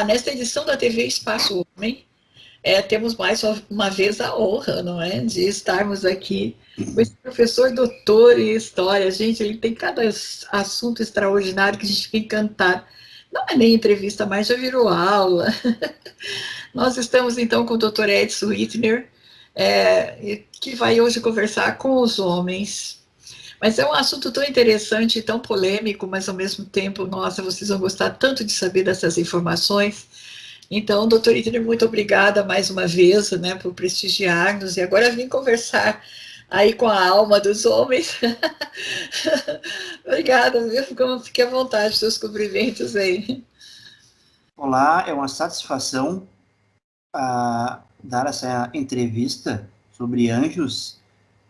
nesta edição da TV Espaço Homem, temos mais uma vez a honra, não é, de estarmos aqui com esse professor doutor em História. Gente, ele tem cada assunto extraordinário que a gente fica encantado. Não é nem entrevista mais, já virou aula. Nós estamos, então, com o Dr. Edson Wittner, que vai hoje conversar com os homens. Mas é um assunto tão interessante e tão polêmico, mas ao mesmo tempo, nossa, vocês vão gostar tanto de saber dessas informações. Então, doutor Wittner, muito obrigada mais uma vez, né, por prestigiar-nos. E agora vim conversar aí com a alma dos homens. Obrigada, viu? Fique à vontade, seus cumprimentos aí. Olá, é uma satisfação dar essa entrevista sobre anjos,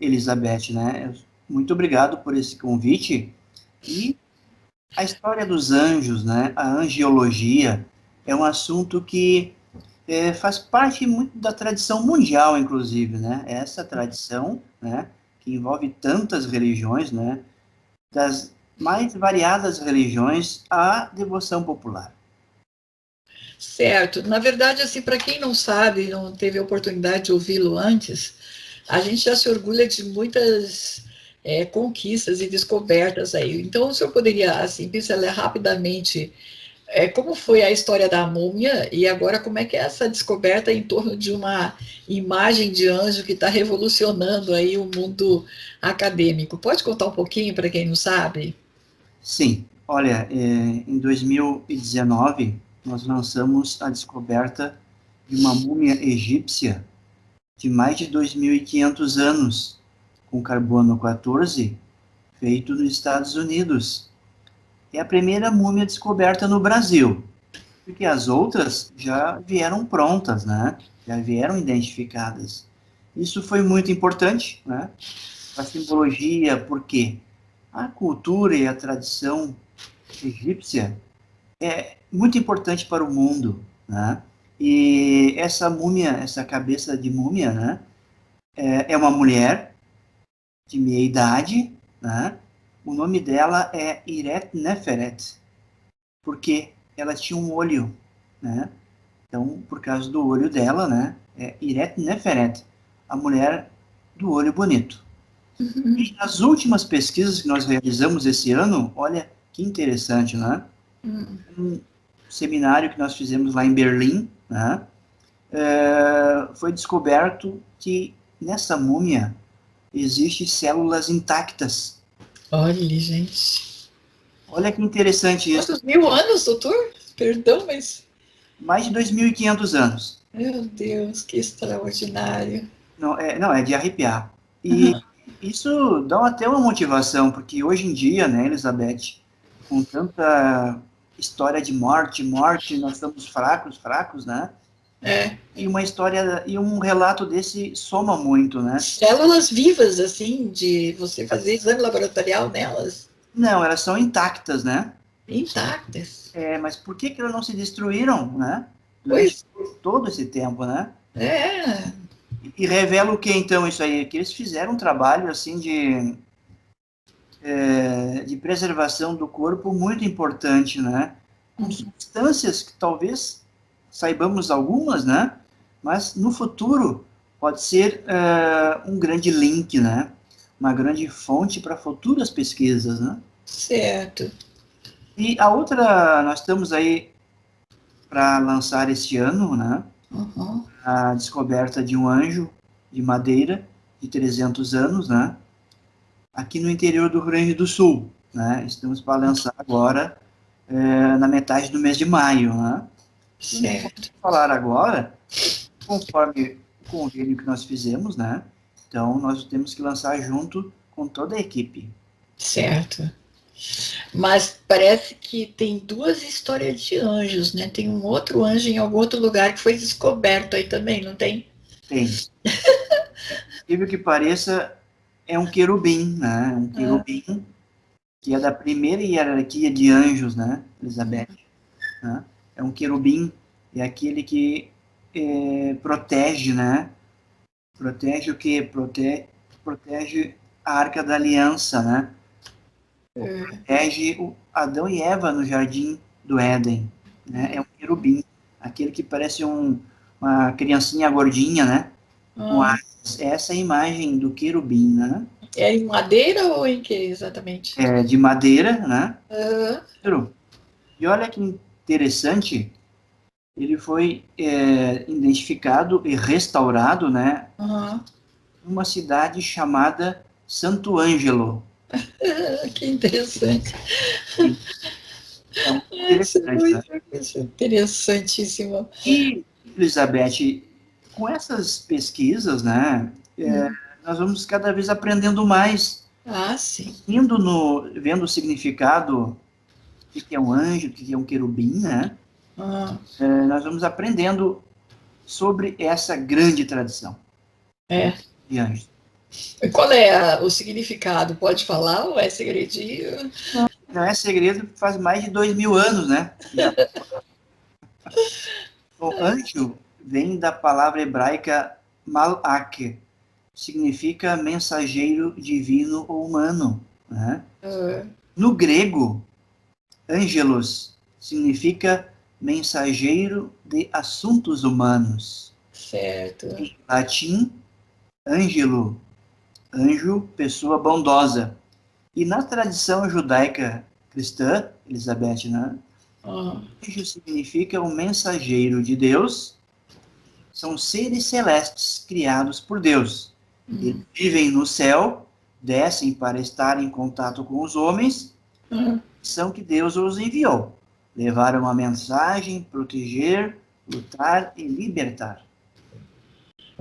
Elizabeth, né? Muito obrigado por esse convite. E a história dos anjos, né? A angiologia é um assunto que faz parte muito da tradição mundial, inclusive, né? Essa tradição, né? Que envolve tantas religiões, né? Das mais variadas religiões à devoção popular. Certo. Na verdade, assim, para quem não sabe, não teve a oportunidade de ouvi-lo antes, a gente já se orgulha de muitas conquistas e descobertas aí. Então, o senhor poderia, assim, pincelar rapidamente como foi a história da múmia e agora como é que é essa descoberta em torno de uma imagem de anjo que está revolucionando aí o mundo acadêmico? Pode contar um pouquinho para quem não sabe? Sim. Olha, em 2019, nós lançamos a descoberta de uma múmia egípcia de mais de 2.500 anos, com carbono 14, feito nos Estados Unidos. É a primeira múmia descoberta no Brasil, porque as outras já vieram prontas, né? Já vieram identificadas. Isso foi muito importante, né? A simbologia, porque a cultura e a tradição egípcia é muito importante para o mundo, né? E essa múmia, essa cabeça de múmia, né? É uma mulher de meia idade, né? O nome dela é Iret Neferet, porque ela tinha um olho, né? Então, por causa do olho dela, né? É Iret Neferet, a mulher do olho bonito. E as últimas pesquisas que nós realizamos esse ano, olha que interessante, né? Um seminário que nós fizemos lá em Berlim, né? Foi descoberto que nessa múmia existem células intactas. Olha, gente. Olha que interessante isso. Quantos mil anos, doutor? Perdão, mas... Mais de 2.500 anos. Meu Deus, que extraordinário. Não, é de arrepiar. E isso dá até uma motivação, porque hoje em dia, né, Elizabeth, com tanta história de morte, nós estamos fracos, né? E uma história, e um relato desse soma muito, né? Células vivas, assim, de você fazer exame laboratorial nelas? Não, elas são intactas, né? Intactas. Mas por que elas não se destruíram, né? Pois. Durante todo esse tempo, né? É. E revela o que, então, isso aí? Que eles fizeram um trabalho, assim, de preservação do corpo muito importante, né? Com substâncias que talvez saibamos algumas, né? Mas no futuro pode ser um grande link, né? Uma grande fonte para futuras pesquisas, né? Certo. E a outra, nós estamos aí para lançar este ano, né? A descoberta de um anjo de madeira de 300 anos, né? Aqui no interior do Rio Grande do Sul, né? Estamos para lançar agora na metade do mês de maio, né? Certo. Vou falar agora, conforme o convênio que nós fizemos, né? Então, nós temos que lançar junto com toda a equipe. Certo. Mas parece que tem duas histórias de anjos, né? Tem um outro anjo em algum outro lugar que foi descoberto aí também, não tem? Tem. Incrível que pareça, é um querubim, né? Um querubim que é da primeira hierarquia de anjos, né, Elizabeth? Né? É um querubim, é aquele que protege, né? Protege o quê? Protege a Arca da Aliança, né? Protege Adão e Eva no Jardim do Éden, né? É um querubim. aquele que parece uma criancinha gordinha, né? Com asas. Essa é a imagem do querubim, né? É em madeira ou em que exatamente? É de madeira, né? Aham. E olha que interessante, ele foi identificado e restaurado, né? Aham. Numa cidade chamada Santo Ângelo. Que interessante. É muito Isso é interessante, né? isso é interessantíssimo. E, Elizabeth, com essas pesquisas, né, Hum. nós vamos cada vez aprendendo mais, Ah, sim. vendo o significado, o que é um anjo, o que é um querubim, né, Ah, nós vamos aprendendo sobre essa grande tradição é. de anjos. E qual é o significado? Pode falar ou é segredinho? Não é segredo, faz mais de 2000 anos, né? O anjo vem da palavra hebraica malak, significa mensageiro divino ou humano, né? Ah, No grego, angelos significa mensageiro de assuntos humanos. certo. Em latim, angelo, anjo, pessoa bondosa. E na tradição judaica cristã, Elizabeth, né? Ah, Anjo significa um mensageiro de Deus, são seres celestes criados por Deus. Eles vivem no céu, descem para estar em contato com os homens, ah. são que Deus os enviou. Levar uma mensagem, proteger, lutar e libertar.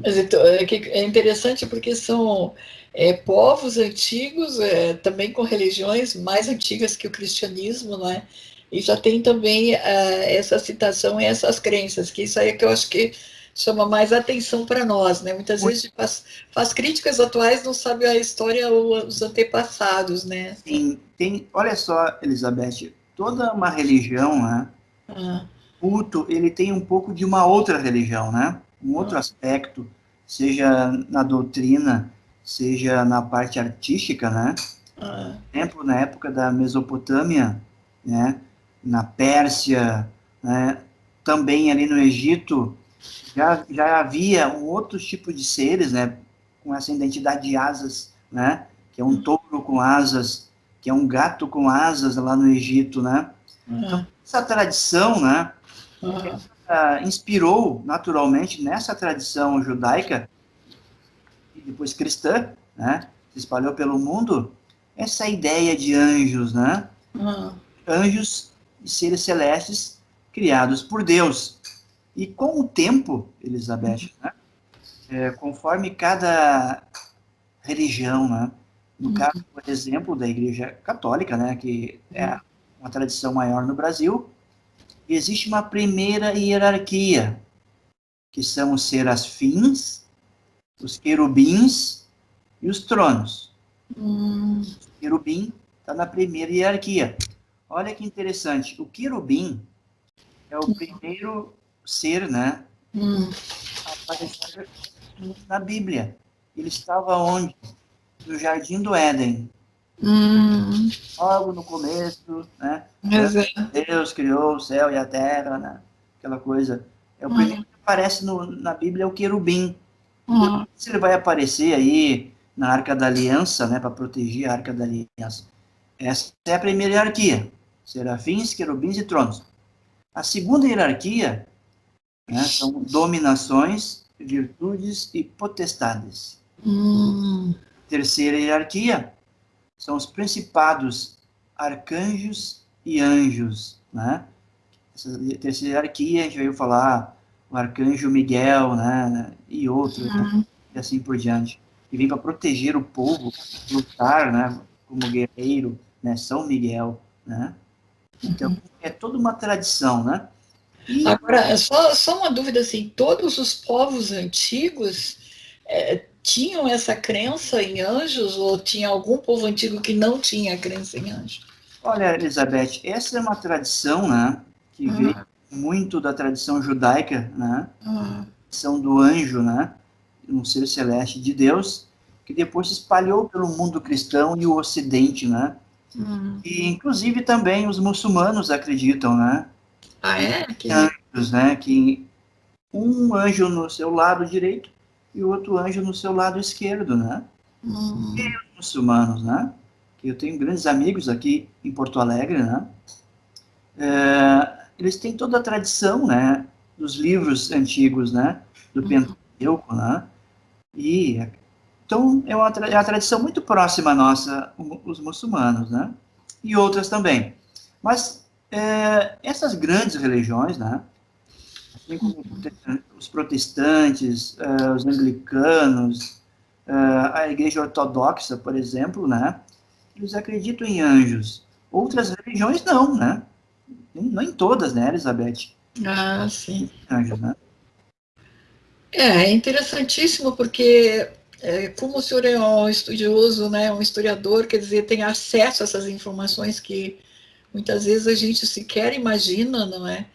Mas então, é interessante porque são povos antigos, também com religiões mais antigas que o cristianismo, não é? E já tem também essa citação e essas crenças, que isso aí é que eu acho que chama mais atenção para nós, né? Muitas vezes a gente faz críticas atuais, não sabe a história ou os antepassados, né? Sim, olha só, Elizabeth, toda uma religião, né? Ah, Culto, ele tem um pouco de uma outra religião, né? Um outro ah, aspecto, seja na doutrina, seja na parte artística, né? ah, Por exemplo, na época da Mesopotâmia, né? Na Pérsia, né? Também ali no Egito, já havia um outro tipo de seres, né? Com essa identidade de asas, né? Que é um touro com asas, que é um gato com asas lá no Egito, né? Então, ah, essa tradição, né? ah, Inspirou naturalmente nessa tradição judaica e depois cristã, né? Se espalhou pelo mundo essa ideia de anjos, né? ah, Anjos e seres celestes criados por Deus. E com o tempo, Elizabeth, né? Conforme cada religião, né? No caso, por exemplo, da Igreja Católica, né? Que é uma tradição maior no Brasil, existe uma primeira hierarquia, que são os serafins, os querubins e os tronos. hum, O querubim está na primeira hierarquia. Olha que interessante. O querubim é o primeiro ser, né, hum, a aparecer na Bíblia. Ele estava onde? No Jardim do Éden. hum, Logo no começo, né? mas Deus criou o céu e a terra, né? Aquela coisa. É o primeiro que aparece na Bíblia, é o querubim. ah, Depois ele vai aparecer aí na Arca da Aliança, né, para proteger a Arca da Aliança. Essa é a primeira hierarquia: serafins, querubins e tronos. A segunda hierarquia, né, são dominações, virtudes e potestades. hum, Terceira hierarquia são os principados, arcanjos e anjos, né? Essa terceira hierarquia, a gente veio falar o arcanjo Miguel, né, e outros, né, e assim por diante. E vem para proteger o povo, lutar, né, como guerreiro, né, São Miguel, né? Então, é toda uma tradição, né? E agora, só uma dúvida assim, todos os povos antigos tinham essa crença em anjos ou tinha algum povo antigo que não tinha crença em anjos? olha, Elizabeth, essa é uma tradição, né, que veio Ah, muito da tradição judaica, né? ah, Tradição do anjo, né? Um ser celeste de Deus, que depois se espalhou pelo mundo cristão e o Ocidente, né? hum. E inclusive também os muçulmanos acreditam, né? Ah, é? Que legal. né, que um anjo no seu lado direito e o outro anjo no seu lado esquerdo, né? E os muçulmanos, né? Que eu tenho grandes amigos aqui em Porto Alegre, né? Eles têm toda a tradição, né? Dos livros antigos, né? Do Pentateuco, né? E então é uma tradição muito próxima à nossa, os muçulmanos, né? E outras também. Mas essas grandes religiões, né? Assim como os protestantes, os anglicanos, a Igreja Ortodoxa, por exemplo, né? Eles acreditam em anjos. Outras religiões não, né? Não em todas, né, Elizabeth? Ah, sim. Anjos, né? É interessantíssimo porque, como o senhor é um estudioso, né, um historiador, quer dizer, tem acesso a essas informações que muitas vezes a gente sequer imagina, não é?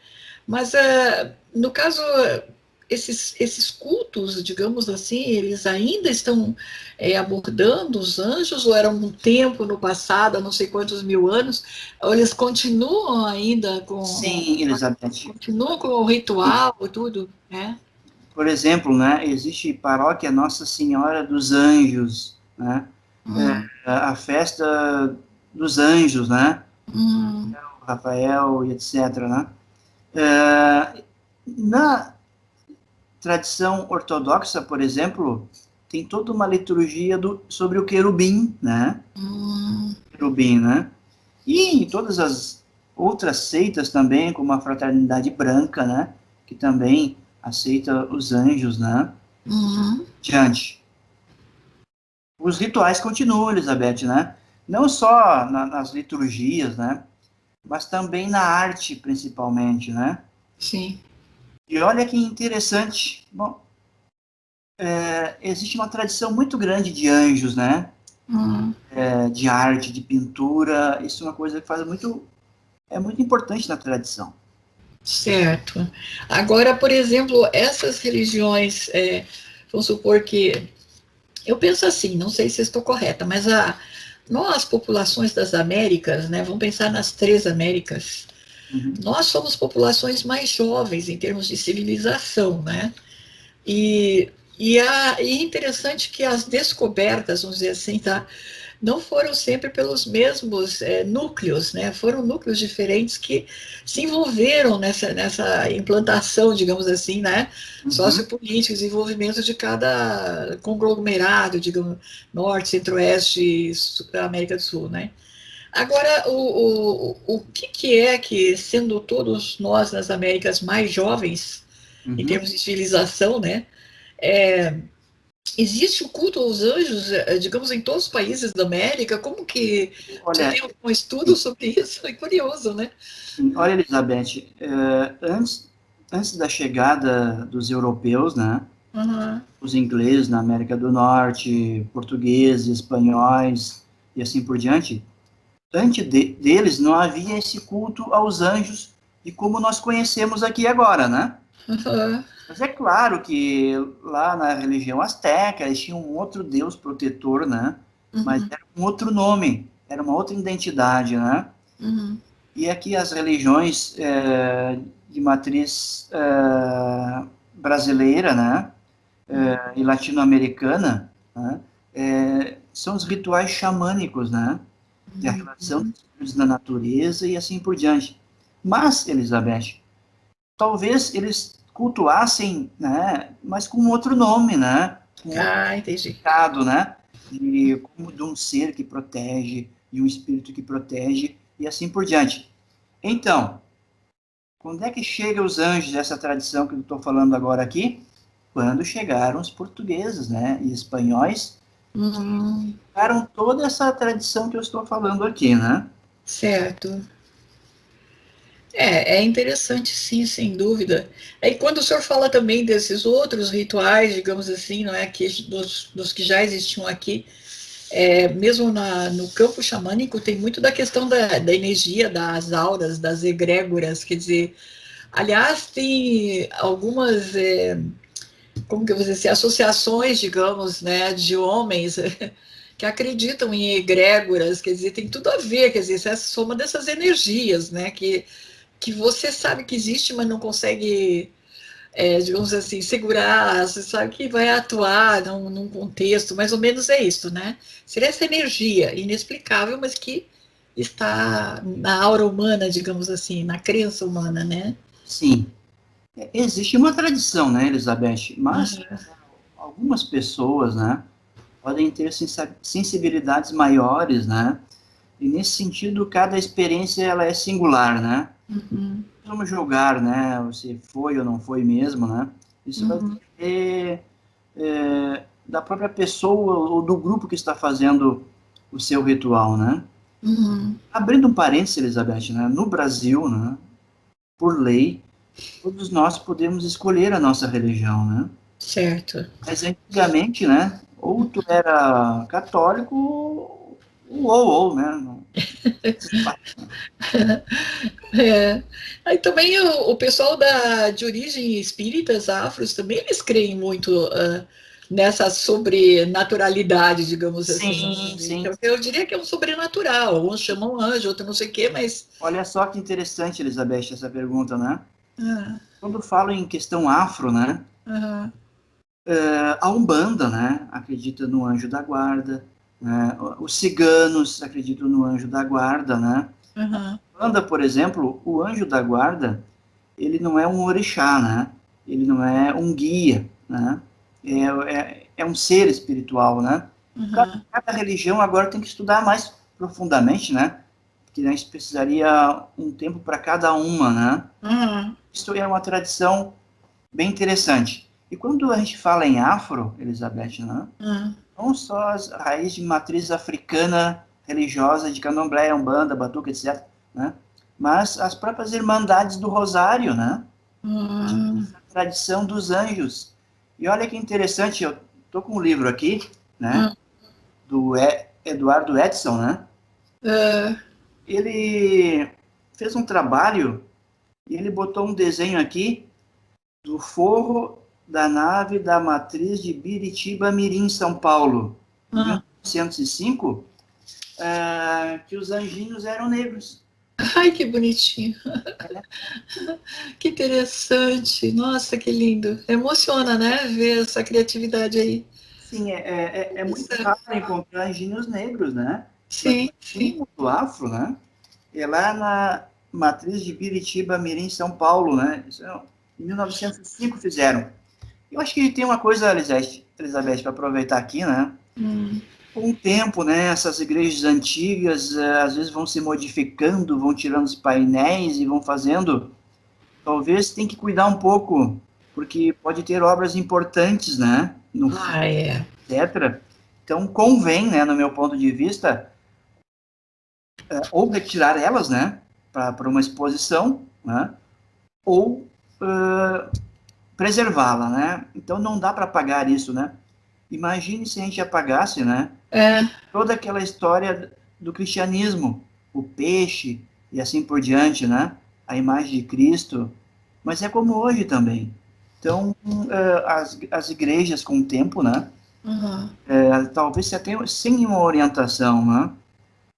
Mas, no caso, esses cultos, digamos assim, eles ainda estão abordando os anjos, ou era um tempo no passado, há não sei quantos mil anos, ou eles continuam ainda Sim, Elizabeth. continuam com o ritual e tudo, né? Por exemplo, né, existe paróquia Nossa Senhora dos Anjos, né? A festa dos anjos, né? Hum, Rafael e etc, né? Na tradição ortodoxa, por exemplo, tem toda uma liturgia sobre o querubim, né? Querubim, né? E em todas as outras seitas também, como a Fraternidade Branca, né? Que também aceita os anjos, né? Diante. Os rituais continuam, Elizabeth, né? Não só nas liturgias, né? Mas também na arte, principalmente, né? sim. E olha que interessante. Bom, existe uma tradição muito grande de anjos, né? De arte, de pintura. Isso é uma coisa que é muito importante na tradição. Certo. Agora, por exemplo, essas religiões, vamos supor que, eu penso assim, não sei se estou correta, mas nós, populações das Américas, né, vamos pensar nas três Américas, Uhum. nós somos populações mais jovens em termos de civilização, né? E, e é interessante que as descobertas, vamos dizer assim, tá, não foram sempre pelos mesmos núcleos, né? Foram núcleos diferentes que se envolveram nessa implantação, digamos assim, né? Sociopolítica, desenvolvimento de cada conglomerado, digamos, Norte, Centro-Oeste, América do Sul, né? Agora, o que é que, sendo todos nós nas Américas mais jovens, em Uhum. termos de civilização, né? Existe o culto aos anjos, digamos, em todos os países da América? Como que você Olha, tem algum estudo sobre isso? É curioso, né? sim, olha, Elizabeth, antes da chegada dos europeus, né? Uhum. Os ingleses na América do Norte, portugueses, espanhóis e assim por diante, deles não havia esse culto aos anjos de como nós conhecemos aqui agora, né? Uhum. Mas é claro que lá na religião asteca eles tinham um outro deus protetor, né? Mas Uhum. era um outro nome, era uma outra identidade, né? Uhum. E aqui as religiões de matriz brasileira, né? E latino-americana, né? São os rituais xamânicos, né? De a relação dos espíritos da natureza e assim por diante. Mas, Elizabeth, talvez eles cultuassem, né? Mas com outro nome, né? Com outro Ah, entendi. significado, né? Como de um ser que protege, de um espírito que protege e assim por diante. Então, quando é que chegam os anjos, essa tradição que eu estou falando agora aqui? Quando chegaram os portugueses, né? E espanhóis, Uhum. pegaram toda essa tradição que eu estou falando aqui, né? Certo. É interessante, sim, sem dúvida. E quando o senhor fala também desses outros rituais, digamos assim, não é, que dos que já existiam aqui, mesmo no campo xamânico, tem muito da questão da energia, das auras, das egrégoras, quer dizer, aliás, tem algumas, como que eu vou dizer assim, associações, digamos, né, de homens que acreditam em egrégoras, quer dizer, tem tudo a ver, quer dizer, essa soma dessas energias, né, que que você sabe que existe, mas não consegue, digamos assim, segurar, você sabe que vai atuar num contexto, mais ou menos é isso, né? Seria essa energia inexplicável, mas que está na aura humana, digamos assim, na crença humana, né? Sim. Existe uma tradição, né, Elizabeth? Mas Uhum. algumas pessoas, né, podem ter sensibilidades maiores, né? E nesse sentido, cada experiência ela é singular, né? Uhum. Vamos julgar, né? Se foi ou não foi mesmo, né? Isso vai Uhum. depender da própria pessoa ou do grupo que está fazendo o seu ritual, né? Uhum. Abrindo um parênteses, Elizabeth, né? No Brasil, né? Por lei, todos nós podemos escolher a nossa religião, né? Certo. Mas antigamente, né? Ou tu era católico ou, né? É. Aí também o pessoal de origem espíritas, afros, também eles creem muito nessa sobrenaturalidade, digamos assim. Sim, sim. Então, eu diria que é um sobrenatural. Uns chamam anjo, outro não sei o quê, mas. Olha só que interessante, Elizabeth, essa pergunta, né? Ah, Quando falo em questão afro, né? ah, A Umbanda, né? Acredita no anjo da guarda, né? Os ciganos acreditam no anjo da guarda, né? ah, Umbanda, por exemplo, o anjo da guarda, ele não é um orixá, né? Ele não é um guia, né? É um ser espiritual, né? ah, Cada religião agora tem que estudar mais profundamente, né? Porque a gente precisaria um tempo para cada uma, né? ah, Isso é uma tradição bem interessante. E quando a gente fala em afro, Elizabeth, né? ah, Não só as raízes de matriz africana, religiosa, de candomblé, umbanda, batuque, etc., né? Mas as próprias irmandades do rosário, né? ah, A tradição dos anjos. E olha que interessante, eu estou com um livro aqui, né? ah, Do Eduardo Edson, né? ah, Ele fez um trabalho e ele botou um desenho aqui do forro da nave da matriz de Biritiba Mirim, São Paulo, em ah. 1905, que os anjinhos eram negros. Ai, que bonitinho. Que interessante. Nossa, que lindo. Emociona, né? Ver essa criatividade aí. Sim, é muito raro encontrar anjinhos negros, né? Mas Sim, no sim. mundo afro, né? É lá na matriz de Biritiba Mirim, São Paulo, né? Isso em 1905 fizeram. Eu acho que tem uma coisa, Elizabeth, para aproveitar aqui, né? Hum. Com o tempo, né, essas igrejas antigas, às vezes vão se modificando, vão tirando os painéis e vão fazendo. Talvez tem que cuidar um pouco, porque pode ter obras importantes, né, no Ah, é. etc. Então convém, né, no meu ponto de vista, ou retirar elas, né, para uma exposição, né, ou preservá-la, né. Então não dá para apagar isso, né. Imagine se a gente apagasse, né, É. toda aquela história do cristianismo, o peixe e assim por diante, né? A imagem de Cristo. Mas é como hoje também. Então, as igrejas com o tempo, né? Uhum. Talvez até sem uma orientação, né?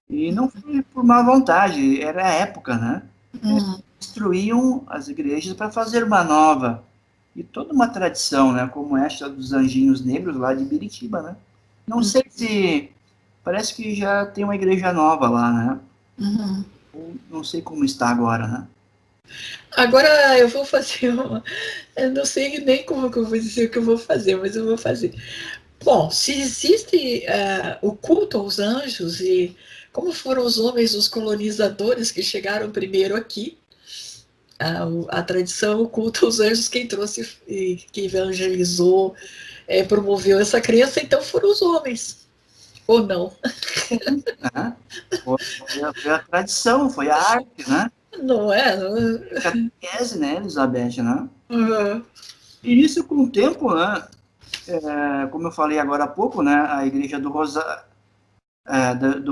E não foi por má vontade, era a época, né? Uhum. Destruíam as igrejas para fazer uma nova. E toda uma tradição, né? Como esta dos anjinhos negros lá de Biritiba, né? Não sei se parece que já tem uma igreja nova lá, né? Uhum. Não sei como está agora, né? Agora eu vou fazer uma. Eu não sei nem como que eu vou dizer o que eu vou fazer, mas eu vou fazer. Bom, se existe o culto aos anjos e como foram os homens, os colonizadores que chegaram primeiro aqui, a tradição, o culto aos anjos, quem trouxe e que evangelizou, promoveu essa crença, então foram os homens, ou não? Né? Foi a tradição, foi a arte, né? Não é? A catequese, né, Elizabeth, né? Uhum. E isso com o tempo, né? Como eu falei agora há pouco, né? A igreja do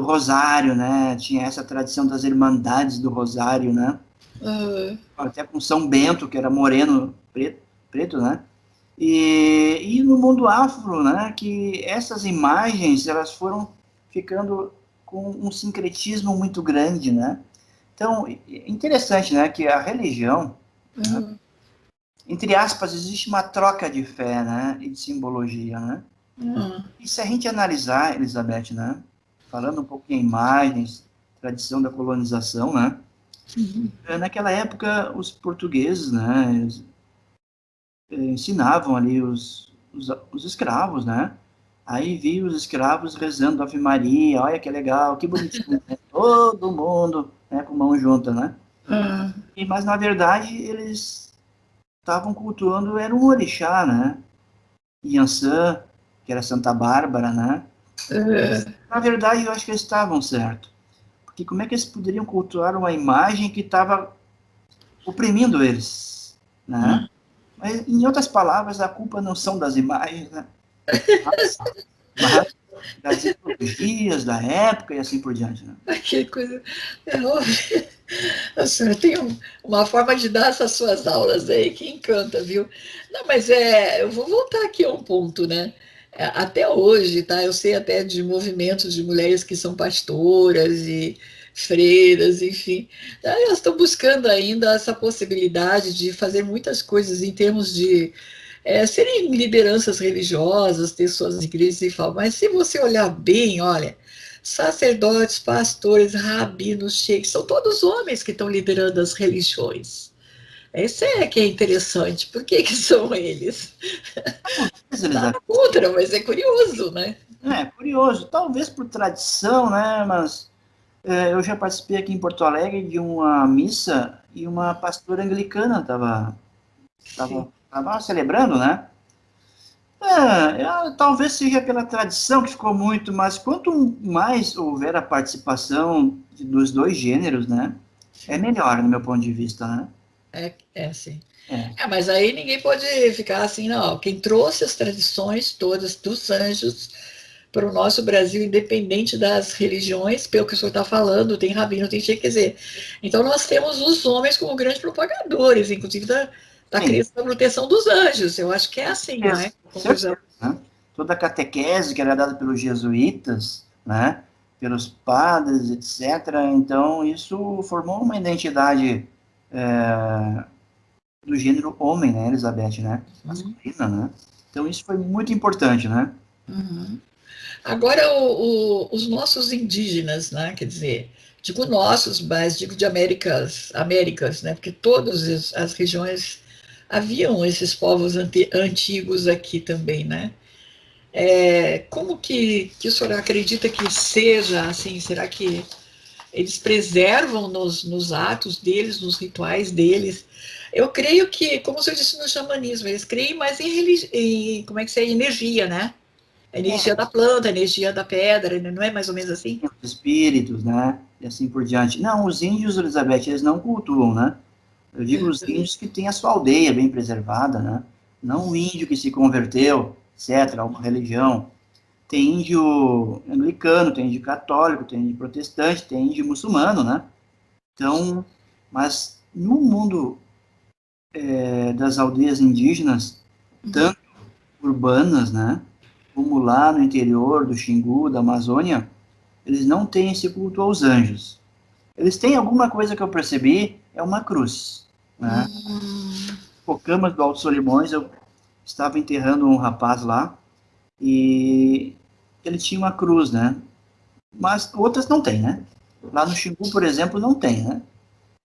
Rosário, né? Tinha essa tradição das irmandades do Rosário, né? Uhum. Até com São Bento, que era moreno, preto, né? E no mundo afro, né, que essas imagens elas foram ficando com um sincretismo muito grande, né? Então, interessante, né, que a religião, né, entre aspas, existe uma troca de fé, né, e de simbologia, né? E se a gente analisar, Elizabeth, né, falando um pouco em imagens, tradição da colonização, né, naquela época os portugueses, né, ensinavam ali os escravos, né, aí vi os escravos rezando Ave Maria, olha que legal, que bonitinho, né? Todo mundo, né, com mão junta, né? Mas, na verdade, eles estavam cultuando, era um orixá, né? Iansã, que era Santa Bárbara, né? Na verdade, eu acho que eles estavam certos. Porque como é que eles poderiam cultuar uma imagem que estava oprimindo eles, né? Mas, em outras palavras, a culpa não são das imagens, né? Mas das ideologias da época e assim por diante, né? Que coisa. A senhora tem uma forma de dar essas suas aulas aí que encanta, viu? Não, mas eu vou voltar aqui a um ponto, né? Até hoje, tá? Eu sei até de movimentos de mulheres que são pastoras e freiras, enfim. Elas estão buscando ainda essa possibilidade de fazer muitas coisas em termos de serem lideranças religiosas, ter suas igrejas e tal. Mas se você olhar bem, olha, sacerdotes, pastores, rabinos, sheiks, são todos homens que estão liderando as religiões. Esse que é interessante. Por que são eles? Nada contra, mas é curioso, né? Curioso. Talvez por tradição, né? Mas eu já participei aqui em Porto Alegre de uma missa e uma pastora anglicana estava celebrando, né? Talvez seja pela tradição que ficou muito, mas quanto mais houver a participação dos dois gêneros, né? É melhor, no meu ponto de vista, né? Sim. É. Mas aí ninguém pode ficar assim, não. Quem trouxe as tradições todas dos anjos para o nosso Brasil, independente das religiões, pelo que o senhor está falando, tem rabino, tem sheik, quer dizer. Então nós temos os homens como grandes propagadores, inclusive da crença da proteção dos anjos. Eu acho que é assim, não é? Certeza, né? Toda a catequese que era dada pelos jesuítas, né? Pelos padres, etc. Então, isso formou uma identidade do gênero homem, né, Elizabeth, né? Masculina, né? Então, isso foi muito importante, né? Agora, os nossos indígenas, né? Quer dizer, digo nossos, mas digo de Américas, né? Porque todas as regiões haviam esses povos antigos aqui também, né? Como que o senhor acredita que seja assim? Será que eles preservam nos atos deles, nos rituais deles? Eu creio que, como o senhor disse no xamanismo, eles creem mais em como é que é, energia, né? A energia da planta, a energia da pedra, não é mais ou menos assim? Os espíritos, né? E assim por diante. Não, os índios, Elizabeth, eles não cultuam, né? Eu digo os índios que têm a sua aldeia bem preservada, né? Não o índio que se converteu, etc., a uma religião. Tem índio anglicano, tem índio católico, tem índio protestante, tem índio muçulmano, né? Então, mas no mundo das aldeias indígenas, tanto urbanas, né? Como lá no interior do Xingu, da Amazônia, eles não têm esse culto aos anjos. Eles têm alguma coisa que eu percebi, é uma cruz, né? Cocamas do Alto Solimões, eu estava enterrando um rapaz lá, e ele tinha uma cruz, né? Mas outras não tem, né? Lá no Xingu, por exemplo, não tem, né?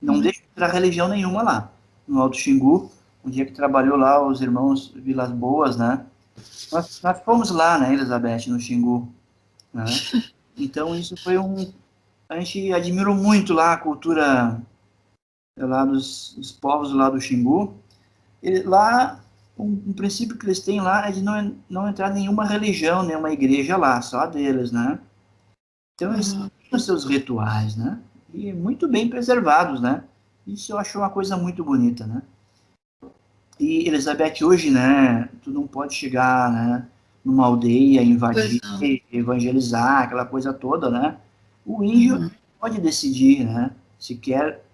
Não deixa de entrar religião nenhuma lá. No Alto Xingu, um dia que trabalhou lá os irmãos Vilas Boas, né? Nós fomos lá, né, Elizabeth, no Xingu, né? Então isso foi a gente admirou muito lá a cultura lá dos povos lá do Xingu. Lá, um princípio que eles têm lá é de não entrar nenhuma religião, nenhuma igreja lá, só a deles, né? Então, eles têm os seus rituais, né? E muito bem preservados, né? Isso eu acho uma coisa muito bonita, né? E, Elizabeth, hoje, né? Tu não pode chegar, né? Numa aldeia, invadir, evangelizar, aquela coisa toda, né? O índio pode decidir, né? Se quer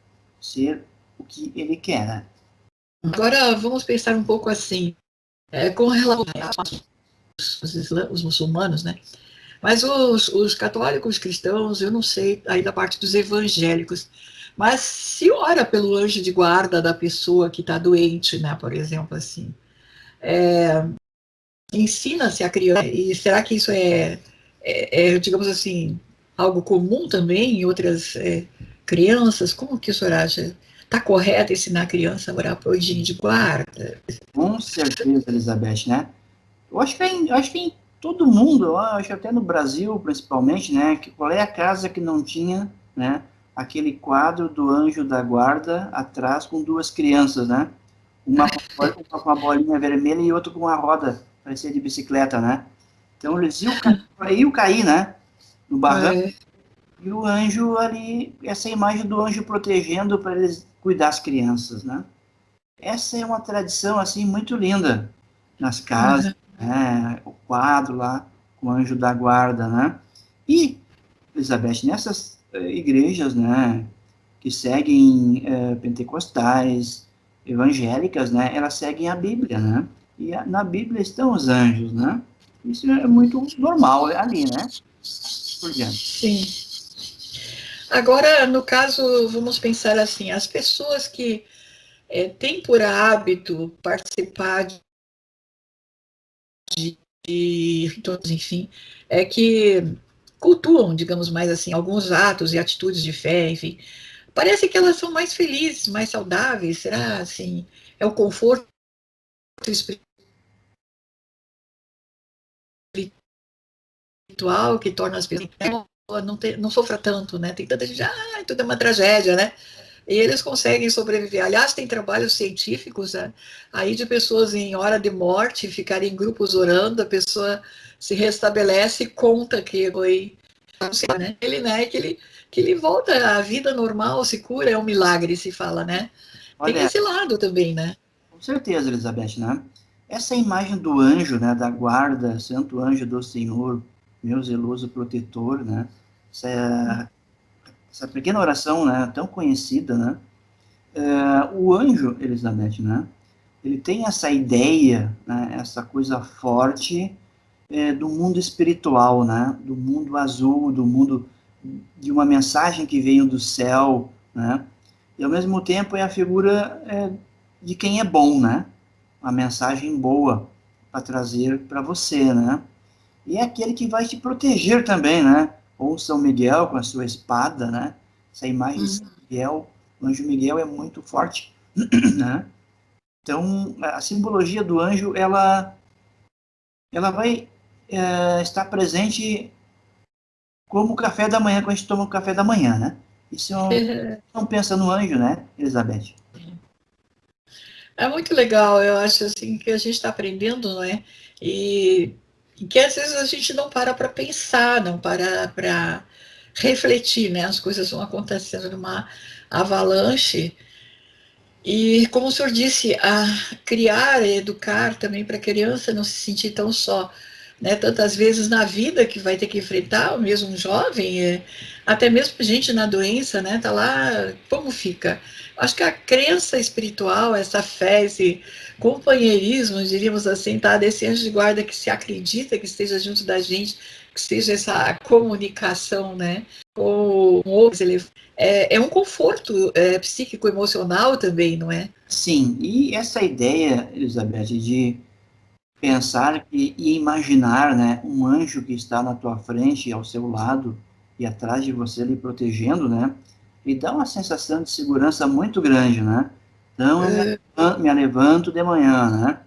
ser o que ele quer, né? Agora vamos pensar um pouco assim, com relação aos muçulmanos, né? Mas os católicos cristãos, eu não sei aí da parte dos evangélicos, Mas se ora pelo anjo de guarda da pessoa que está doente, né, por exemplo, assim, ensina-se a criança, e será que isso digamos assim, algo comum também em outras crianças? Como que o senhor acha? Está correto ensinar a criança a orar por anjinho de guarda? Com certeza, Elizabeth, né? Eu acho que em todo mundo, eu acho que até no Brasil, principalmente, né? Que qual é a casa que não tinha, né? Aquele quadro do anjo da guarda atrás com duas crianças, né? Uma com uma bolinha vermelha e outra com uma roda, parecia de bicicleta, né? Então eles iam cair, né? No barranco, É, e o anjo ali, essa imagem do anjo protegendo para eles cuidar das crianças, né? Essa é uma tradição, assim, muito linda nas casas, uhum. né? O quadro lá com o anjo da guarda, né? E, Elizabeth, nessas igrejas, né, que seguem pentecostais, evangélicas, né, elas seguem a Bíblia, né? E na Bíblia estão os anjos, né? Isso é muito normal ali, né? Por diante. Sim. Agora, no caso, vamos pensar assim, as pessoas que têm por hábito participar de rituais, enfim, que cultuam, digamos mais assim, alguns atos e atitudes de fé, enfim, parece que elas são mais felizes, mais saudáveis, será assim, é o conforto espiritual que torna as pessoas não sofra tanto, né? Tem tanta gente, tudo é uma tragédia, né? E eles conseguem sobreviver. Aliás, tem trabalhos científicos aí de pessoas em hora de morte ficarem em grupos orando, a pessoa se restabelece e conta que foi, né? Que ele volta à vida normal, se cura, é um milagre, se fala, né? Tem Olha, esse lado também, né? com certeza, Elizabeth, né? Essa imagem do anjo, né, da guarda, santo anjo do Senhor, meu zeloso protetor, né? Essa pequena oração, né, tão conhecida, né? O anjo, Elizabeth, né? Ele tem essa ideia, né, essa coisa forte do mundo espiritual, né? Do mundo azul, do mundo de uma mensagem que veio do céu, né? E ao mesmo tempo é a figura de quem é bom, né? Uma mensagem boa para trazer para você, né? E é aquele que vai te proteger também, né? Ou São Miguel com a sua espada, né? Essa imagem de São Miguel, o anjo Miguel é muito forte, né? Então, a simbologia do anjo, ela vai estar presente como o café da manhã, quando a gente toma o café da manhã, né? Isso não pensa no anjo, né, Elizabeth? É muito legal, eu acho assim que a gente está aprendendo, não é? E que às vezes a gente não para pensar, não para refletir, né? As coisas vão acontecendo numa avalanche. E como o senhor disse, a criar e educar também para a criança não se sentir tão só, né? Tantas vezes na vida que vai ter que enfrentar, mesmo um jovem, até mesmo gente na doença, né? Tá lá, como fica? Acho que a crença espiritual, essa fé, esse companheirismo, diríamos assim, tá? Desse anjo de guarda que se acredita que esteja junto da gente, que seja essa comunicação, né? Com outros, é um conforto psíquico, emocional também, não é? Sim, e essa ideia, Elizabeth, de pensar e imaginar, né, um anjo que está na tua frente, ao seu lado e atrás de você, lhe protegendo, né, lhe dá uma sensação de segurança muito grande, né? Então, eu me levanto de manhã, né?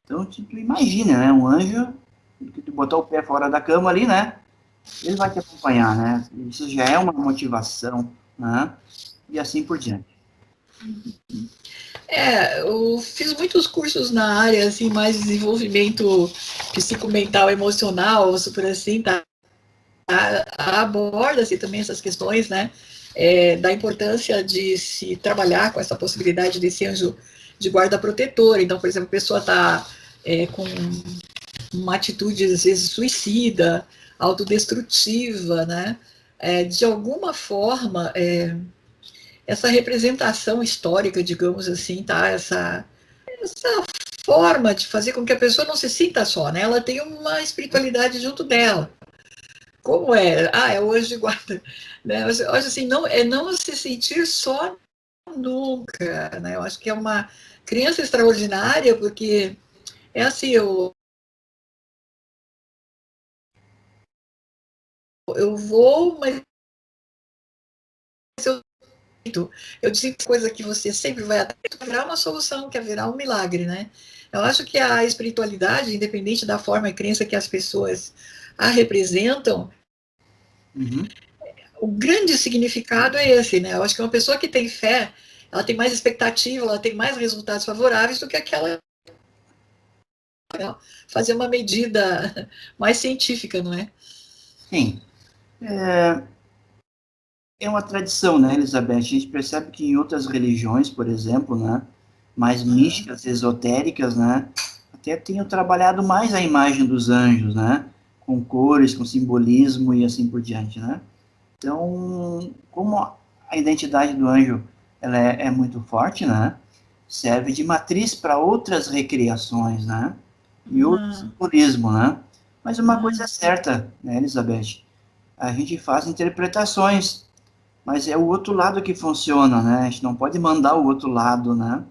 Então, tu imagina, né, um anjo que tu botar o pé fora da cama ali, né? Ele vai te acompanhar, né? Isso já é uma motivação, né? E assim por diante. Eu fiz muitos cursos na área, assim, mais desenvolvimento psicomental, emocional, super assim, tá? Aborda-se também essas questões, né? Da importância de se trabalhar com essa possibilidade desse anjo de guarda protetor. Então, por exemplo, a pessoa está com uma atitude, às vezes, suicida, autodestrutiva, né? De alguma forma, essa representação histórica, digamos assim, tá? Essa forma de fazer com que a pessoa não se sinta só, né? Ela tem uma espiritualidade junto dela, como é? Ah, é o anjo de guarda. Né? Eu acho assim, não, é não se sentir só nunca. Né? Eu acho que é uma criança extraordinária, porque é assim, eu vou, mas eu eu disse coisa que você sempre vai virar uma solução, quer virar um milagre, né? Eu acho que a espiritualidade, independente da forma e crença que as pessoas a representam, Uhum. o grande significado é esse, né? Eu acho que uma pessoa que tem fé, ela tem mais expectativa, ela tem mais resultados favoráveis do que aquela, né? Fazer uma medida mais científica, não é? Sim. É uma tradição, né, Elizabeth? A gente percebe que em outras religiões, por exemplo, né, mais místicas, esotéricas, né, até tenham trabalhado mais a imagem dos anjos, né, com cores, com simbolismo e assim por diante, né? Então, como a identidade do anjo ela é muito forte, né, serve de matriz para outras recriações, né, e outro simbolismo, né? Mas uma coisa é certa, né, Elizabeth? A gente faz interpretações, mas é o outro lado que funciona, né? A gente não pode mandar o outro lado, né?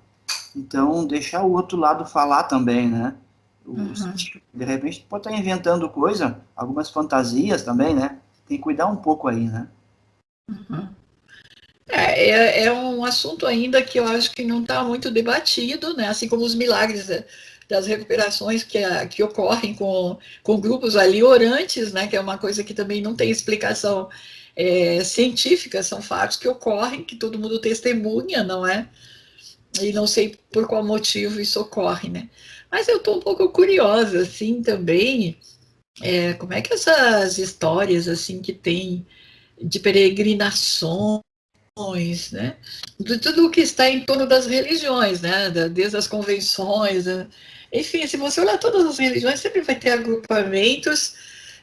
Então, deixar o outro lado falar também, né? De repente, pode estar inventando coisa, algumas fantasias também, né? Tem que cuidar um pouco aí, né? É um assunto ainda que eu acho que não está muito debatido, né? Assim como os milagres das recuperações que ocorrem com grupos ali orantes, né? Que é uma coisa que também não tem explicação científica, são fatos que ocorrem, que todo mundo testemunha, não é? E não sei por qual motivo isso ocorre, né? Mas eu estou um pouco curiosa, assim, também, como é que essas histórias, assim, que tem de peregrinações, né? De tudo o que está em torno das religiões, né? Desde as convenções, né? Enfim, se você olhar todas as religiões, sempre vai ter agrupamentos,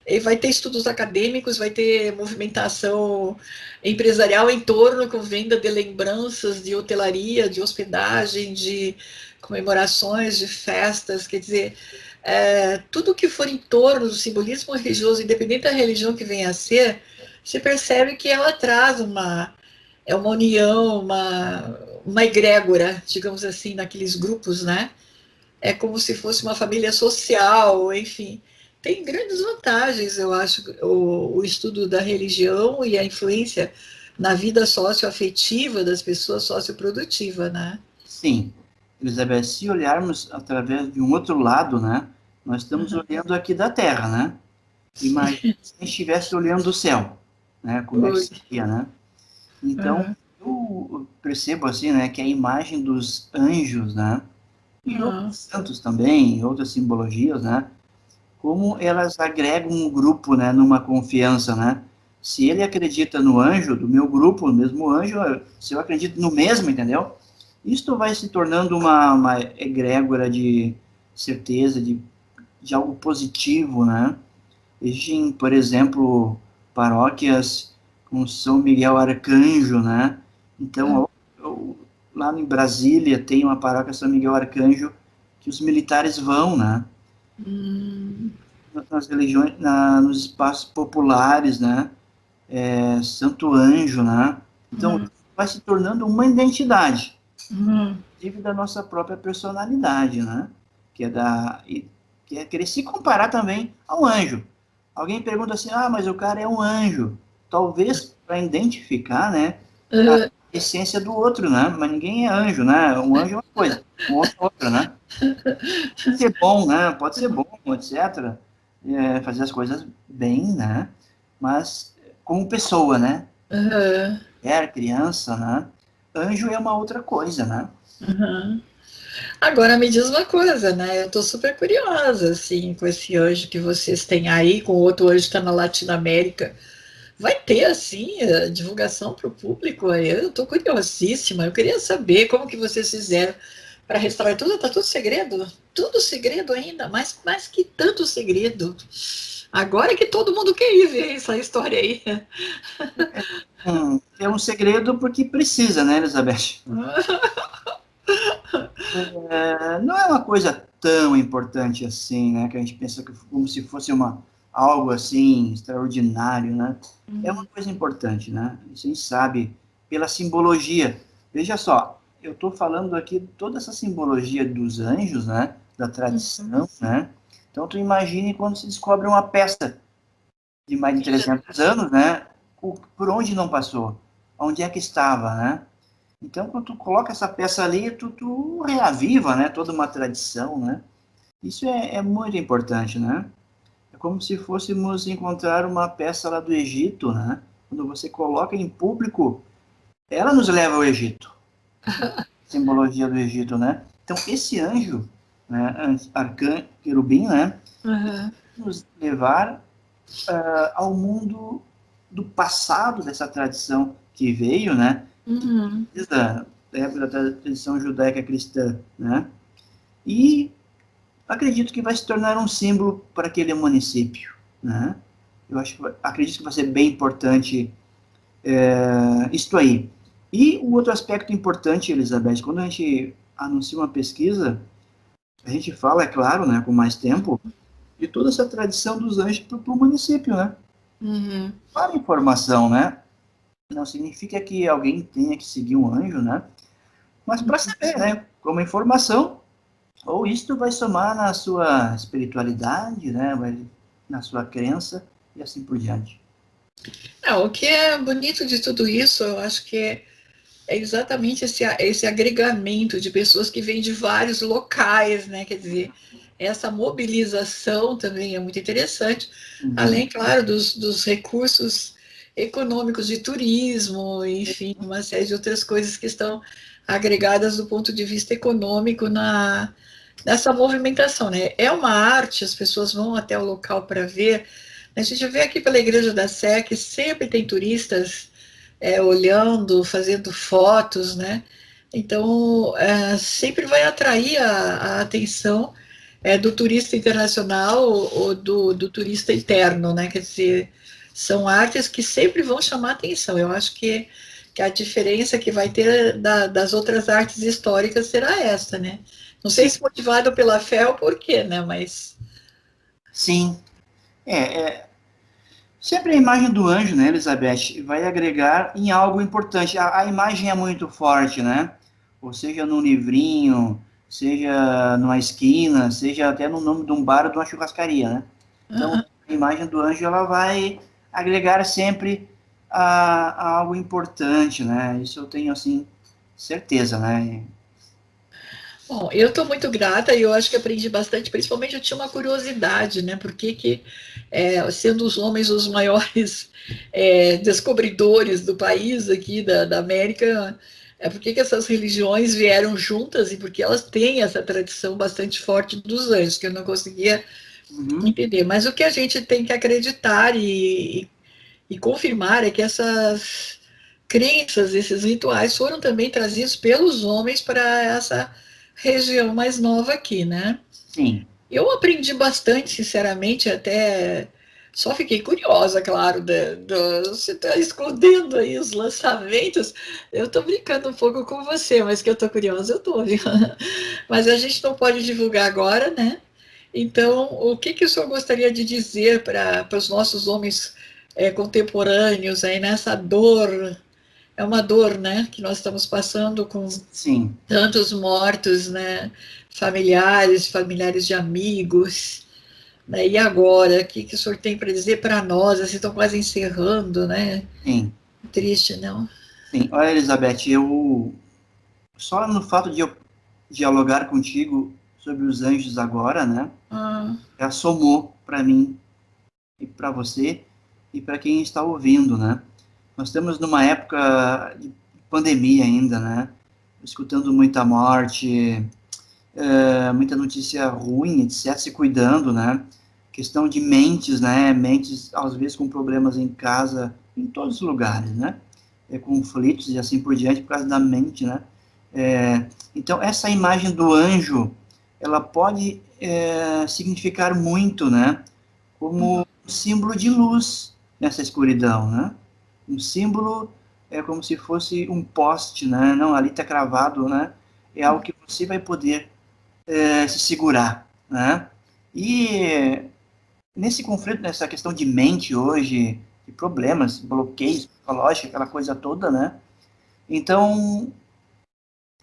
e vai ter estudos acadêmicos, vai ter movimentação empresarial em torno com venda de lembranças de hotelaria, de hospedagem, de comemorações, de festas, quer dizer, tudo que for em torno do simbolismo religioso, independente da religião que venha a ser, se percebe que ela traz uma união, uma egrégora, digamos assim, naqueles grupos, né? É como se fosse uma família social, enfim. Tem grandes vantagens, eu acho, o estudo da religião e a influência na vida socioafetiva das pessoas, socioprodutiva, né? Sim, Elizabeth, se olharmos através de um outro lado, né? Nós estamos olhando aqui da Terra, né? Imagina se a gente estivesse olhando do céu, né? Como é que Oi. seria, né? Então, eu percebo assim, né, que a imagem dos anjos, né, e outros santos também, outras simbologias, né, como elas agregam um grupo, né, numa confiança, né? Se ele acredita no anjo do meu grupo, o mesmo anjo, se eu acredito no mesmo, entendeu? Isto vai se tornando uma egrégora de certeza, de algo positivo, né? Existem, por exemplo, paróquias com São Miguel Arcanjo, né? Então, lá em Brasília tem uma paróquia São Miguel Arcanjo que os militares vão, né? Nas religiões, nos espaços populares, né? Santo Anjo, né? Então, vai se tornando uma identidade, inclusive da nossa própria personalidade, né? Que é que é querer se comparar também ao anjo. Alguém pergunta assim, ah, mas o cara é um anjo. Talvez para identificar, né, a essência do outro, né? Mas ninguém é anjo, né? Um anjo é uma coisa, um outro é outra, né? Pode ser bom, né? Pode ser bom, etc. Fazer as coisas bem, né? Mas como pessoa, né? Criança, né? Anjo é uma outra coisa, né? Agora me diz uma coisa, né? Eu estou super curiosa, assim, com esse anjo que vocês têm aí, com o outro anjo que está na Latinoamérica. Vai ter, assim, a divulgação para o público? Eu estou curiosíssima. Eu queria saber como que vocês fizeram para restaurar tudo. Está tudo segredo? Tudo segredo ainda, mas que tanto segredo. Agora que todo mundo quer ir ver essa história aí. É um segredo porque precisa, né, Elizabeth? Não é uma coisa tão importante assim, né? Que a gente pensa que como se fosse algo assim extraordinário, né? É uma coisa importante, né? A gente sabe pela simbologia. Veja só, eu estou falando aqui toda essa simbologia dos anjos, né? Da tradição, né? Então, tu imagine quando se descobre uma peça de mais de 300 anos, né? Por onde não passou? Onde é que estava, né? Então, quando tu coloca essa peça ali, tu reaviva, né? Toda uma tradição, né? Isso é muito importante, né? É como se fôssemos encontrar uma peça lá do Egito, né? Quando você coloca em público, ela nos leva ao Egito. Simbologia do Egito, né? Então, esse anjo, né, arcanjo, querubim, né? Uhum. Nos levar ao mundo do passado dessa tradição que veio, né? Uhum. Desde a época da tradição judaica cristã, né? E acredito que vai se tornar um símbolo para aquele município, né? Eu acredito que vai ser bem importante isto aí. E o outro aspecto importante, Elizabeth, quando a gente anuncia uma pesquisa, a gente fala, é claro, né, com mais tempo, de toda essa tradição dos anjos para o município, né? Uhum. Para informação, né? Não significa que alguém tenha que seguir um anjo, né? Mas para saber, né? Como informação, ou isto vai somar na sua espiritualidade, né? Na sua crença e assim por diante. Não, o que é bonito de tudo isso, eu acho que é exatamente esse agregamento de pessoas que vêm de vários locais, né? Quer dizer, essa mobilização também é muito interessante, Uhum. além, claro, dos recursos econômicos de turismo, enfim, uma série de outras coisas que estão agregadas do ponto de vista econômico nessa movimentação, né? É uma arte, as pessoas vão até o local para ver. A gente vê aqui pela Igreja da Sé que sempre tem turistas olhando, fazendo fotos, né? Então, sempre vai atrair a atenção do turista internacional ou do turista interno, né? Quer dizer, são artes que sempre vão chamar atenção. Eu acho que a diferença que vai ter das outras artes históricas será essa, né? Não sei Sim, se motivado pela fé ou por quê, né? Mas. sim. Sempre a imagem do anjo, né, Elizabeth, vai agregar em algo importante. A imagem é muito forte, né? Ou seja, num livrinho, seja numa esquina, seja até no nome de um bar ou de uma churrascaria, né? Então, a imagem do anjo, ela vai agregar sempre a algo importante, né? Isso eu tenho, assim, certeza, né? Bom, eu estou muito grata e eu acho que aprendi bastante, principalmente eu tinha uma curiosidade, né? Por que sendo os homens os maiores descobridores do país aqui, da América, por que essas religiões vieram juntas e por que elas têm essa tradição bastante forte dos anjos, que eu não conseguia Uhum. entender. Mas o que a gente tem que acreditar e confirmar é que essas crenças, esses rituais foram também trazidos pelos homens para essa região mais nova aqui, né? Sim. Eu aprendi bastante, sinceramente, até só fiquei curiosa, claro, você está escondendo aí os lançamentos. Eu estou brincando um pouco com você, mas que eu estou curiosa, eu estou, viu? Mas a gente não pode divulgar agora, né? Então, o que o senhor gostaria de dizer para os nossos homens contemporâneos aí nessa dor? É uma dor, né, que nós estamos passando com Sim. tantos mortos, né, familiares de amigos, né, e agora, o que o senhor tem para dizer para nós? Vocês estão quase encerrando, né? Sim. Triste, não? Sim. Olha, Elizabeth, eu só no fato de eu dialogar contigo sobre os anjos agora, né? Ah, Já somou para mim e para você e para quem está ouvindo, né? Nós estamos numa época de pandemia ainda, né? Escutando muita morte, muita notícia ruim, etc., se cuidando, né? Questão de mentes, né? Mentes, às vezes, com problemas em casa, em todos os lugares, né? Conflitos e assim por diante, por causa da mente, né? Então, essa imagem do anjo, ela pode significar muito, né? Como um símbolo de luz nessa escuridão, né? Um símbolo é como se fosse um poste, né? Não, ali está cravado, né? É algo que você vai poder se segurar, né? E nesse conflito, nessa questão de mente hoje, de problemas, bloqueios psicológicos, aquela coisa toda, né? Então,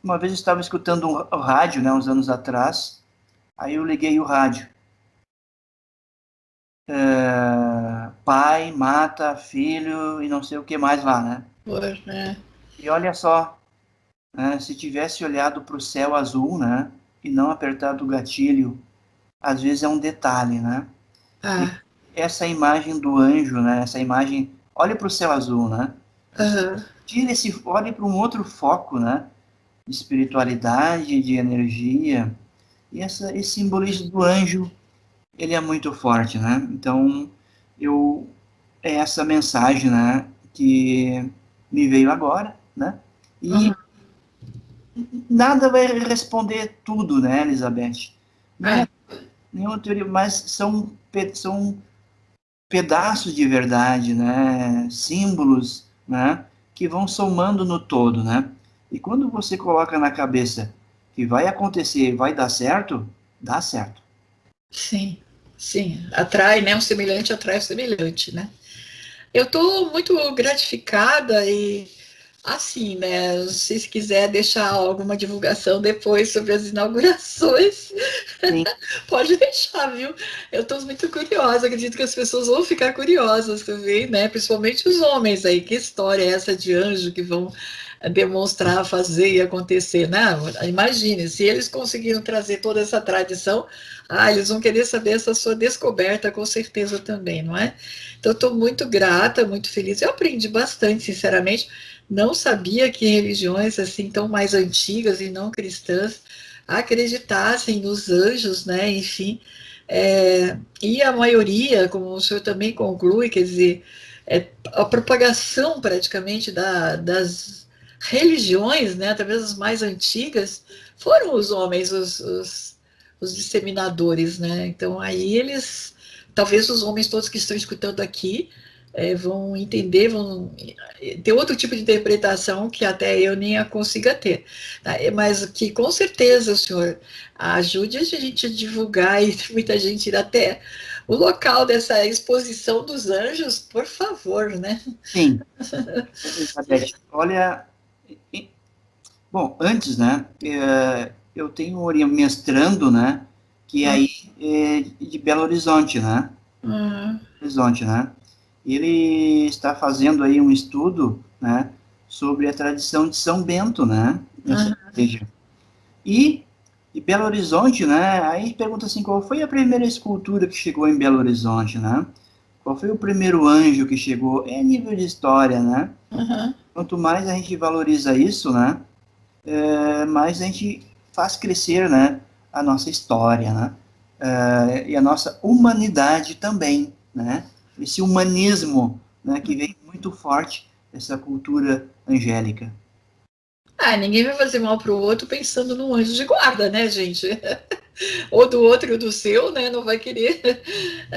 uma vez eu estava escutando o rádio, né, uns anos atrás, aí eu liguei o rádio. Pai mata filho e não sei o que mais lá, né? né? E olha só, né, se tivesse olhado para o céu azul, né, e não apertado o gatilho, às vezes é um detalhe, né? E Ah, essa imagem do anjo, né, essa imagem, olhe para o céu azul, né? Tira olhe para um outro foco, né? De espiritualidade, de energia. E esse simbolismo do anjo, ele é muito forte, né? Então, é essa mensagem, né, que me veio agora, né? E nada vai responder tudo, né, Elizabeth? Né? Nenhuma teoria, mas são pedaços de verdade, né? Símbolos, né? Que vão somando no todo, né? E quando você coloca na cabeça que vai acontecer, vai dar certo, dá certo. Sim, sim. Atrai, né? Um semelhante atrai o semelhante, né? Eu estou muito gratificada e assim, né? Se quiser deixar alguma divulgação depois sobre as inaugurações, Sim, pode deixar, viu? Eu estou muito curiosa, acredito que as pessoas vão ficar curiosas também, né? Principalmente os homens aí. Que história é essa de anjo que vão demonstrar, fazer e acontecer, né? Imagine, se eles conseguiram trazer toda essa tradição, eles vão querer saber essa sua descoberta, com certeza também, não é? Então, estou muito grata, muito feliz. Eu aprendi bastante, sinceramente. Não sabia que religiões assim tão mais antigas e não cristãs acreditassem nos anjos, né? Enfim, e a maioria, como o senhor também conclui, quer dizer, a propagação praticamente das religiões, né, através das mais antigas, foram os homens os disseminadores, né? Então aí eles, talvez os homens todos que estão escutando aqui vão entender, vão ter outro tipo de interpretação que até eu nem a consiga ter. Tá? Mas que com certeza o senhor ajude a gente a divulgar e muita gente ir até o local dessa exposição dos anjos, por favor, né? sim. Elizabeth, olha, bom, antes, né, eu tenho mestrando, né, que é aí de Belo Horizonte, né, Uhum, Horizonte, né, ele está fazendo aí um estudo, né, sobre a tradição de São Bento, né, nessa uhum, igreja. E de Belo Horizonte, né, aí pergunta assim, qual foi a primeira escultura que chegou em Belo Horizonte, né, qual foi o primeiro anjo que chegou, é nível de história, né, uhum. quanto mais a gente valoriza isso, né, mais a gente faz crescer, né, a nossa história, né, e a nossa humanidade também, né, esse humanismo, né, que vem muito forte dessa cultura angélica. Ninguém vai fazer mal para o outro pensando num anjo de guarda, né, gente? Ou do outro ou do seu, né? Não vai querer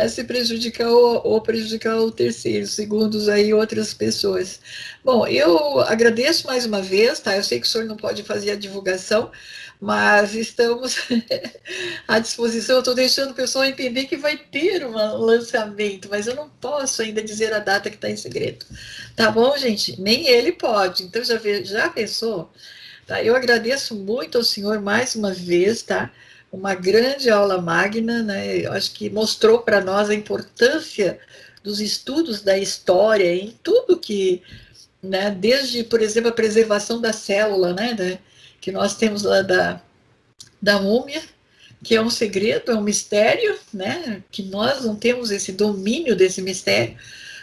se prejudicar ou prejudicar o terceiro, segundo aí outras pessoas. Bom, eu agradeço mais uma vez, tá? Eu sei que o senhor não pode fazer a divulgação, mas estamos à disposição. Eu estou deixando o pessoal entender que vai ter um lançamento, mas eu não posso ainda dizer a data que está em segredo. Tá bom, gente? Nem ele pode. Então já pensou? Tá? Eu agradeço muito ao senhor mais uma vez, tá? Uma grande aula magna, né? Eu acho que mostrou para nós a importância dos estudos da história em tudo que, né? Desde, por exemplo, a preservação da célula, né? Que nós temos lá da múmia, que é um segredo, é um mistério, né? Que nós não temos esse domínio desse mistério,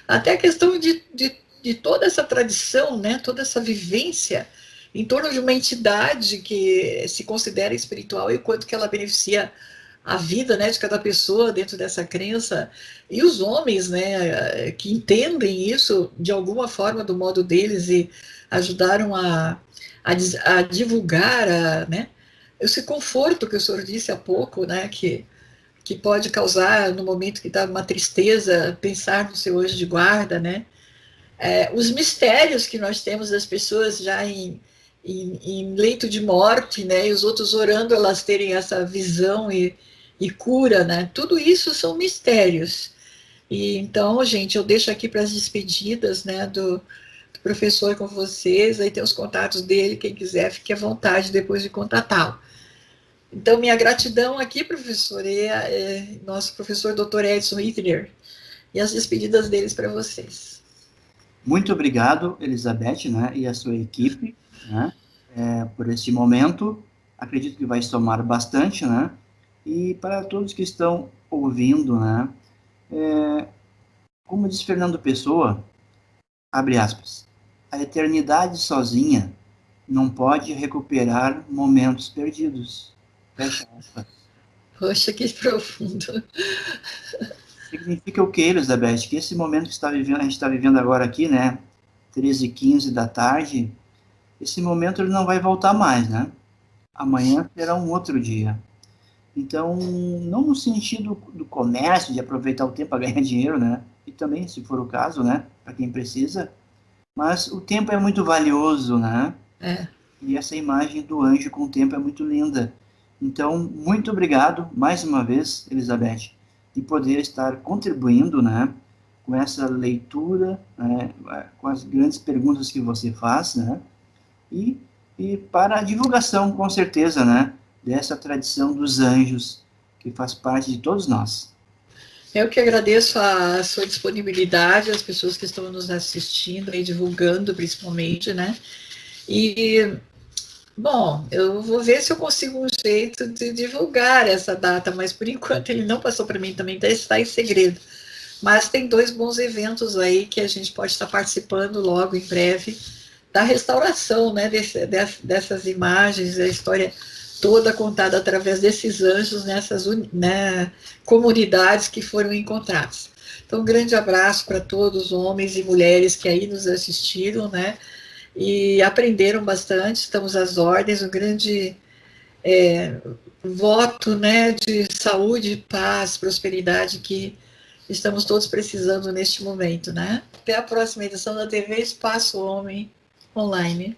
até a questão de toda essa tradição, né? Toda essa vivência em torno de uma entidade que se considera espiritual e o quanto que ela beneficia a vida, né, de cada pessoa dentro dessa crença, e os homens, né, que entendem isso de alguma forma do modo deles e ajudaram a divulgar, né, esse conforto que o senhor disse há pouco, né, que pode causar no momento que está uma tristeza pensar no seu anjo de guarda, né, os mistérios que nós temos das pessoas já em leito de morte, né, e os outros orando elas terem essa visão e cura, né? Tudo isso são mistérios. E então, gente, eu deixo aqui para as despedidas, né, do professor com vocês, aí tem os contatos dele, quem quiser, fique à vontade depois de contatá-lo. Então, minha gratidão aqui, professor, é nosso professor Dr. Edson Hitler, e as despedidas deles para vocês. Muito obrigado, Elizabeth, né, e a sua equipe, né, por este momento. Acredito que vai somar bastante, né, e para todos que estão ouvindo, né, como diz Fernando Pessoa, abre aspas, a eternidade sozinha não pode recuperar momentos perdidos. Fecha aspas. Poxa, que profundo. Significa o que, Elizabeth? Que esse momento que a gente está vivendo agora aqui, né, 13h15 da tarde, esse momento ele não vai voltar mais, né? Amanhã será um outro dia. Então, não no sentido do comércio, de aproveitar o tempo para ganhar dinheiro, né? E também, se for o caso, né, para quem precisa, mas o tempo é muito valioso, né? E essa imagem do anjo com o tempo é muito linda. Então, muito obrigado, mais uma vez, Elizabeth, de poder estar contribuindo, né, com essa leitura, né, com as grandes perguntas que você faz, né, e para a divulgação, com certeza, né, dessa tradição dos anjos, que faz parte de todos nós. Eu que agradeço a sua disponibilidade, as pessoas que estão nos assistindo e divulgando, principalmente, né? E, bom, eu vou ver se eu consigo um jeito de divulgar essa data, mas por enquanto ele não passou para mim também, está em segredo. Mas tem 2 bons eventos aí que a gente pode estar participando logo em breve, da restauração, né, dessas imagens, da história toda contada através desses anjos nessas, né, comunidades que foram encontradas. Então, um grande abraço para todos os homens e mulheres que aí nos assistiram, né, e aprenderam bastante, estamos às ordens, um grande voto, né, de saúde, paz, prosperidade que estamos todos precisando neste momento, né. Até a próxima edição da TV Espaço Homem Online.